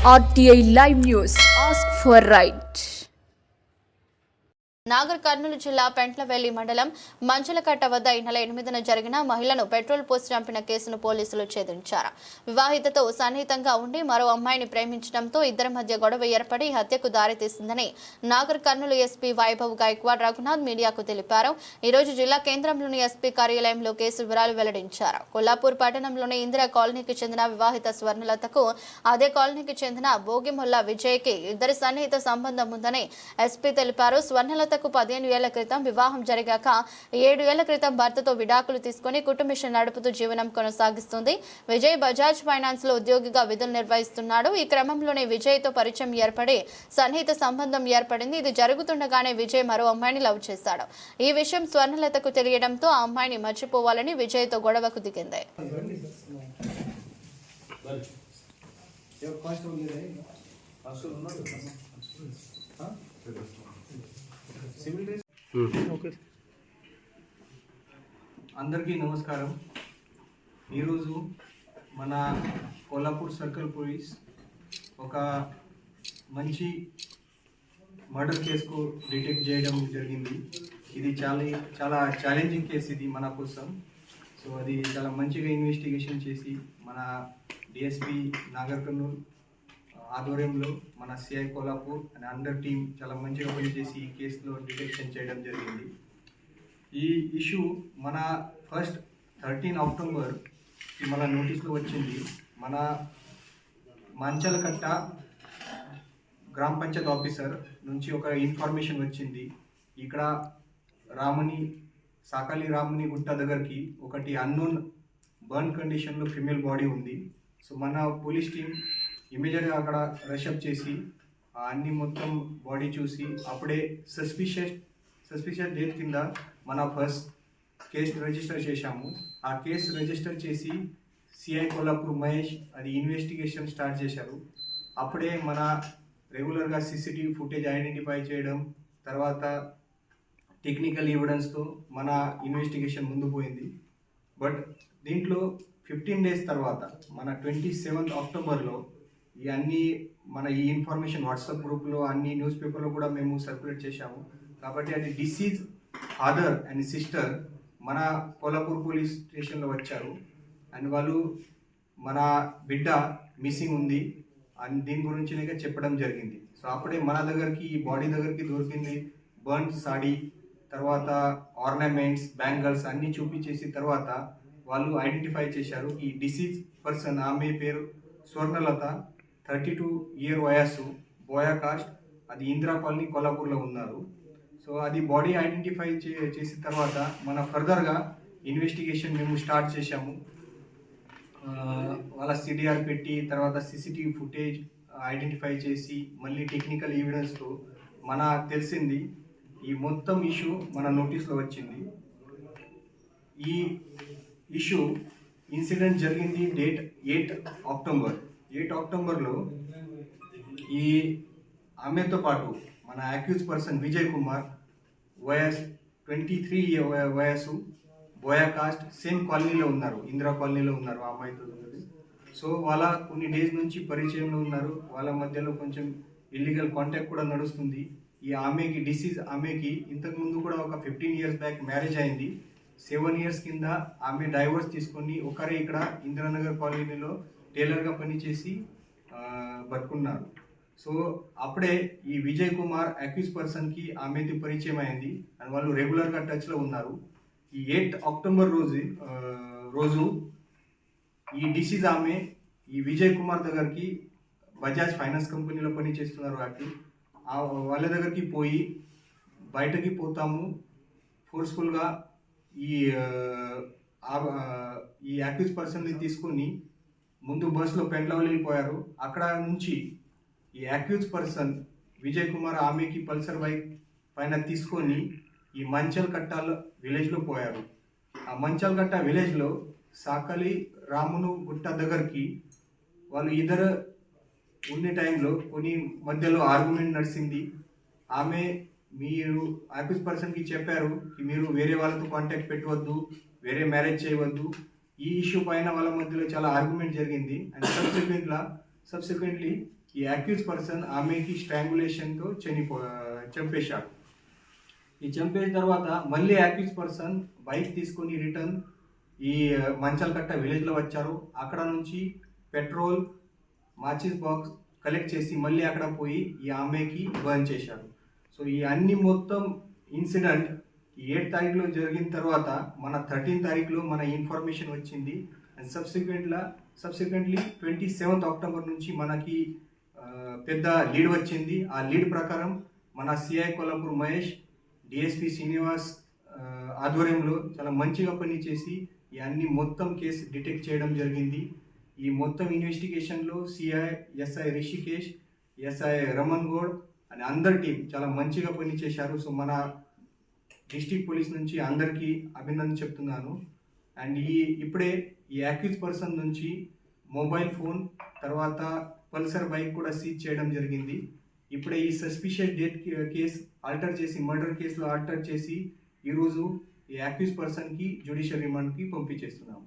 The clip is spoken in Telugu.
RTI Live News. Ask for right. Nagar Kurnool జిల్లా పెంట్లవెల్లి మండలం మంచలకట్ట వద్ద ఈ నెల 8న జరిగిన మహిళను పెట్రోల్ పోసి చంపిన కేసును పోలీసులు ఛేదించారు. వివాహితతో సన్నిహితంగా ఉండి మరో అమ్మాయిని ప్రేమించడంతో ఇద్దరి మధ్య గొడవ ఏర్పడి హత్యకు దారితీసిందని నాగర్ కర్నూలు ఎస్పీ వైభవ్ గాయక్వాడ్ రఘునాథ్ మీడియాకు తెలిపారు. ఈ రోజు జిల్లా కేంద్రంలోని ఎస్పీ కార్యాలయంలో కేసు వివరాలు వెల్లడించారు. కొల్లాపూర్ పట్టణంలోని ఇందిరా కాలనీకి చెందిన వివాహిత స్వర్ణలతకు అదే కాలనీకి చెందిన భోగిమొల్ల విజయ్కి ఇద్దరి సన్నిహిత సంబంధం ఉందని ఎస్పీ తెలిపారు. స్వర్ణలత 15 ఏళ్ల క్రితం వివాహం జరిగాక 7 ఏళ్ల క్రితం భర్తతో విడాకులు తీసుకుని కుటుంబిషన్ నడుపుతూ జీవనం కొనసాగిస్తుంది. విజయ్ బజాజ్ ఫైనాన్స్ లో ఉద్యోగిగా విధులు నిర్వహిస్తున్నాడు. ఈ క్రమంలోనే విజయ్ తో పరిచయం ఏర్పడి సన్నిహిత సంబంధం ఏర్పడింది. ఇది జరుగుతుండగానే విజయ్ మరో అమ్మాయిని లవ్ చేశాడు. ఈ విషయం స్వర్ణలతకు తెలియడంతో ఆ అమ్మాయిని మర్చిపోవాలని విజయ్ తో గొడవకు దిగింది. అందరికీ నమస్కారం. ఈరోజు మన కొల్లాపూర్ సర్కిల్ పోలీస్ ఒక మంచి మర్డర్ కేసుకు డిటెక్ట్ చేయడం జరిగింది. ఇది చాలా ఛాలెంజింగ్ కేసు ఇది మన కోసం. సో అది చాలా మంచిగా ఇన్వెస్టిగేషన్ చేసి మన డిఎస్పీ నాగర్ కర్నూల్ ఆధ్వర్యంలో మన CI Kollapur and under team చాలా మంచిగా పనిచేసి ఈ కేసులో డిటెక్షన్ చేయడం జరిగింది. ఈ ఇష్యూ మన ఫస్ట్ 13 అక్టోబర్ మన నోటీస్లో వచ్చింది. మన మంచలకట్ట గ్రామ పంచాయత్ ఆఫీసర్ నుంచి ఒక ఇన్ఫర్మేషన్ వచ్చింది. ఇక్కడ సాకాలి రాముని గుట్ట దగ్గరికి ఒకటి అన్నోన్ బర్న్ కండిషన్లో ఫిమేల్ బాడీ ఉంది. సో మన పోలీస్ టీం ఇమీడియట్గా అక్కడ రషప్ చేసి అన్ని మొత్తం బాడీ చూసి అప్పుడే సస్పిషియస్ డేట్ కింద మన ఫస్ట్ కేసు రిజిస్టర్ చేశాము. ఆ కేసు రిజిస్టర్ చేసి సిఐ కొల్లాపూర్ మహేష్ అది ఇన్వెస్టిగేషన్ స్టార్ట్ చేశారు. అప్పుడే మన రెగ్యులర్గా సీసీటీవీ ఫుటేజ్ ఐడెంటిఫై చేయడం, తర్వాత టెక్నికల్ ఎవిడెన్స్తో మన ఇన్వెస్టిగేషన్ ముందు పోయింది. బట్ దీంట్లో 15 డేస్ తర్వాత మన 27 అక్టోబర్లో ఈ ఇన్ఫర్మేషన్ వాట్సాప్ గ్రూప్లో అన్ని న్యూస్ పేపర్లో కూడా మేము సర్క్యులేట్ చేశాము. కాబట్టి అది డిసీజ్ ఫాదర్ అండ్ సిస్టర్ మన కొల్లాపూర్ పోలీస్ స్టేషన్లో వచ్చారు అండ్ వాళ్ళు మన బిడ్డ మిస్సింగ్ ఉంది అని దీని గురించి చెప్పడం జరిగింది. సో అప్పుడే మన దగ్గరికి ఈ బాడీ దగ్గరికి దొరికింది బర్న్ సాడీ, తర్వాత ఆర్నమెంట్స్, బ్యాంగిల్స్ అన్నీ చూపించేసి తర్వాత వాళ్ళు ఐడెంటిఫై చేశారు ఈ డిసీజ్ పర్సన్. ఆమె పేరు స్వర్ణలత, 32 ఇయర్ వయస్సు, బోయా కాస్ట్, అది ఇందిరా కాలనీ కొల్లాపూర్లో ఉన్నారు. సో అది బాడీ ఐడెంటిఫై చేసిన తర్వాత మన ఫర్దర్గా ఇన్వెస్టిగేషన్ మేము స్టార్ట్ చేశాము. వాళ్ళ సిడిఆర్ పెట్టి తర్వాత సీసీటీవీ ఫుటేజ్ ఐడెంటిఫై చేసి మళ్ళీ టెక్నికల్ ఎవిడెన్స్తో మన తెలిసింది ఈ మొత్తం ఇష్యూ మన నోటీస్లో వచ్చింది. ఈ ఇష్యూ ఇన్సిడెంట్ జరిగింది డేట్ 8 అక్టోబర్. 8 అక్టోబర్లో ఈ ఆమెతో పాటు మన అక్యూజ్ పర్సన్ విజయ్ కుమార్ వయస్ 23 వయసు, బోయా కాస్ట్, సేమ్ కాలనీలో ఉన్నారు, ఇందిరా కాలనీలో ఉన్నారు ఆ అమ్మాయితో. సో వాళ్ళ కొన్ని డేస్ నుంచి పరిచయంలో ఉన్నారు. వాళ్ళ మధ్యలో కొంచెం ఇల్లీగల్ కాంటాక్ట్ కూడా నడుస్తుంది. ఈ ఆమెకి ఇంతకుముందు కూడా ఒక 15 ఇయర్స్ బ్యాక్ మ్యారేజ్ అయింది. 7 ఇయర్స్ కింద ఆమె డైవర్స్ తీసుకొని ఒకరే ఇక్కడ ఇందిరానగర్ కాలనీలో టైలర్గా పనిచేసి బతుకున్నారు. సో అప్పుడే ఈ విజయ్ కుమార్ అక్యూజ్ పర్సన్కి ఆమెతో పరిచయం అయింది అండ్ వాళ్ళు రెగ్యులర్గా టచ్లో ఉన్నారు. ఈ 8 అక్టోబర్ రోజు ఈ డిసీజ్ ఆమె ఈ విజయ్ కుమార్ దగ్గరికి బజాజ్ ఫైనాన్స్ కంపెనీలో పనిచేస్తున్నారు కాబట్టి వాళ్ళ దగ్గరికి పోయి బయటకి పోతాము ఫోర్స్ఫుల్గా ఈ అక్యూజ్ పర్సన్ని తీసుకొని ముందు బస్సులో పెంట్లవెల్లి వెళ్ళిపోయారు. అక్కడ నుంచి ఈ అక్యూజ్ పర్సన్ విజయ్ కుమార్ ఆమెకి పల్సర్ బైక్ పైన తీసుకొని ఈ మంచల్కట్ట విలేజ్లో పోయారు. ఆ మంచల్కట్ట విలేజ్లో సాకలి రామును గుట్ట దగ్గరికి వాళ్ళు ఇద్దరు ఉండే టైంలో కొన్ని మధ్యలో ఆర్గ్యుమెంట్ నడిచింది. ఆమె మీరు అక్యూజ్ పర్సన్కి చెప్పారు మీరు వేరే వాళ్ళతో కాంటాక్ట్ పెట్టవద్దు, వేరే మ్యారేజ్ చేయవద్దు, ఈ ఇష్యూ పైన వాళ్ళ మధ్యలో చాలా ఆర్గ్యుమెంట్ జరిగింది. అండ్ సబ్సిక్వెంట్లీ ఈ అక్యూజ్ పర్సన్ ఆమెకి స్ట్రాంగులేషన్తో చంపేశాడు. ఈ చంపేసిన తర్వాత మళ్ళీ అక్యూజ్ పర్సన్ బైక్ తీసుకొని రిటర్న్ ఈ మంచల్కట్ట విలేజ్లో వచ్చారు. అక్కడ నుంచి పెట్రోల్ మాచిస్ బాక్స్ కలెక్ట్ చేసి మళ్ళీ అక్కడ పోయి ఈ ఆమెకి బర్న్ చేశారు. సో ఈ అన్ని మొత్తం ఇన్సిడెంట్ 8 తారీఖులో జరిగిన తర్వాత మన 13 తారీఖులో మన ఇన్ఫర్మేషన్ వచ్చింది. అండ్ సబ్సిక్వెంట్లీ 27 అక్టోబర్ నుంచి మనకి పెద్ద లీడ్ వచ్చింది. ఆ లీడ్ ప్రకారం మన సిఐ కొల్లాపూర్ మహేష్, డిఎస్పి శ్రీనివాస్ ఆధ్వర్యంలో చాలా మంచిగా పనిచేసి ఈ అన్ని మొత్తం కేసు డిటెక్ట్ చేయడం జరిగింది. ఈ మొత్తం ఇన్వెస్టిగేషన్లో CI, SI Rishikesh, SI Raman Goud అని అందరి టీం చాలా మంచిగా పనిచేశారు. సో మన డిస్ట్రిక్ట్ పోలీస్ నుంచి అందరికీ అభినందన చెప్తున్నాను. అండ్ ఇప్పుడే ఈ అక్యూజ్ పర్సన్ నుంచి మొబైల్ ఫోన్ తర్వాత పల్సర్ బైక్ కూడా సీజ్ చేయడం జరిగింది. ఇప్పుడే ఈ సస్పిషియస్ డెత్ కేసు ఆల్టర్ చేసి మర్డర్ కేసులో ఆల్టర్ చేసి ఈరోజు ఈ అక్యూజ్ పర్సన్కి జ్యుడిషియల్ రిమాండ్కి పంపించేస్తున్నాము.